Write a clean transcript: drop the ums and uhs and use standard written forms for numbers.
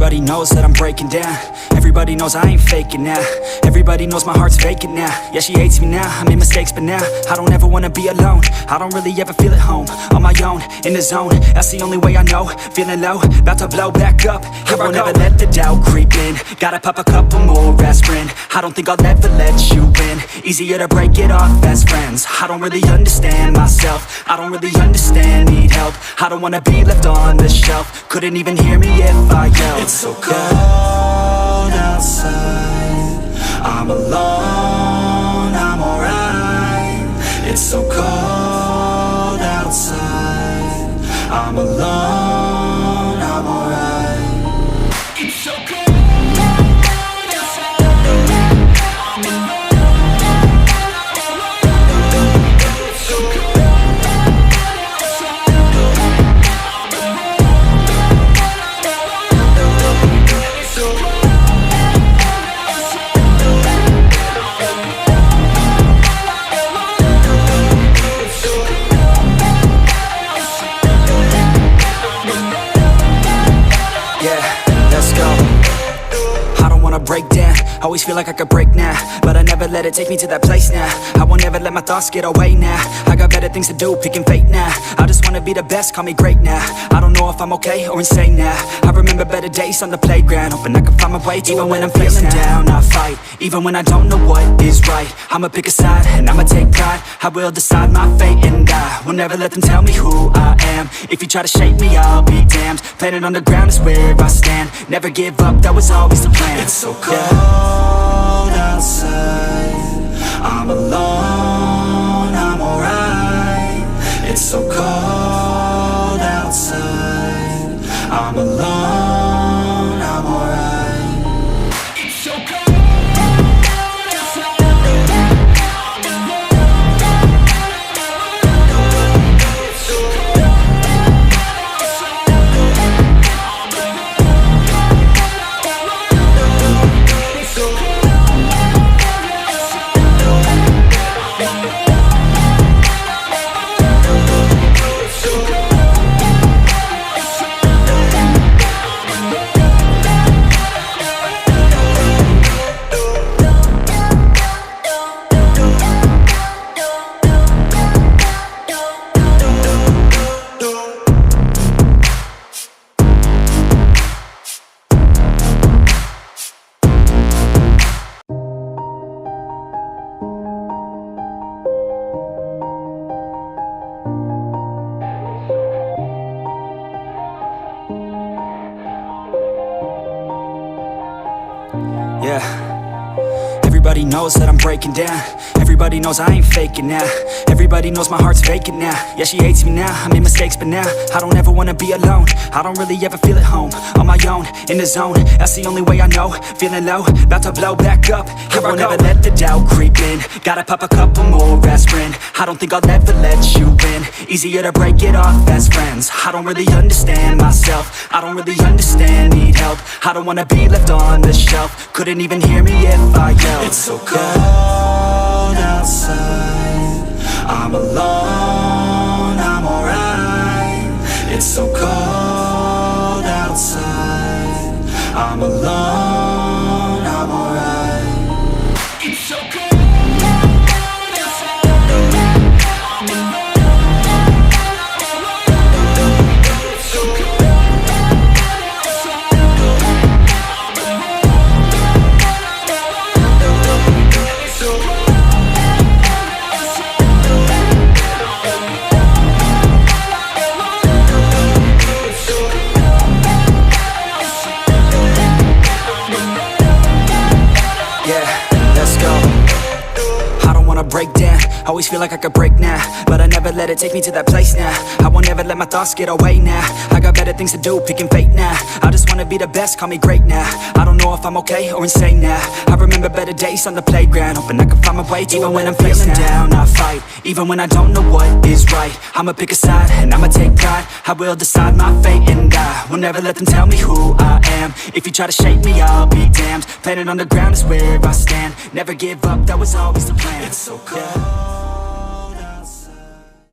Everybody knows that I'm breaking down. Everybody knows I ain't faking now. Everybody knows my heart's vacant now. Yeah, she hates me now, I made mistakes but now I don't ever wanna be alone. I don't really ever feel at home. On my own, in the zone, that's the only way I know. Feeling low, about to blow back up. Here I won't ever let the doubt creep in. Gotta pop a couple more aspirin. I don't think I'll ever let you in. Easier to break it off best friends. I don't really understand myself. I don't really understand, need help. I don't wanna be left on the shelf. Couldn't even hear me if I yelled. It's so cold outside, I'm alone, I'm alright. It's so cold outside, I'm alone, I'm alright. It's so cold. Break down, always feel like I could break now, but I never let it take me to that place now. I won't ever let my thoughts get away now. I got better things to do, picking fate now. I just wanna be the best, call me great now. I don't know if I'm okay or insane now. I remember better days on the playground, hoping I can find my way. Even when I'm feeling down, I fight. Even when I don't know what is right, I'ma pick a side and I'ma take pride. I will decide my fate and I will never let them tell me who I am. If you try to shape me, I'll be damned. Planet on the ground is where I stand. Never give up, that was always the plan. It's so cold outside, I'm alone, I'm alright. It's so cold outside, I'm alone, I'm alright. It's so cold. Everybody knows that I'm breaking down. Everybody knows I ain't faking now. Everybody knows my heart's vacant now. Yeah, she hates me now, I made mistakes but now I don't ever wanna be alone. I don't really ever feel at home. On my own, in the zone, that's the only way I know. Feeling low, about to blow back up. Here I won't ever let the doubt creep in. Gotta pop a couple more aspirin. I don't think I'll ever let you in. Easier to break it off best friends. I don't really understand myself. I don't really understand, need help. I don't wanna be left on the shelf. Couldn't even hear me if I yelled. It's so cold outside, I'm alone, I'm alright. It's so cold outside, I'm alone, I'm alright. It's so cold. Break down, always feel like I could break now, but I never let it take me to that place now. I won't ever let my thoughts get away now. I got better things to do, picking fate now. I just wanna be the best, call me great now. I don't know if I'm okay or insane now. I remember better days on the playground, hoping I can find my way. Even when I'm feeling down, I fight. Even when I don't know what is right, I'ma pick a side and I'ma take pride. I will decide my fate and I will never let them tell me who I am. If you try to shape me, I'll be damned. Planet on the ground is where I stand. Never give up, that was always the plan. It's so cold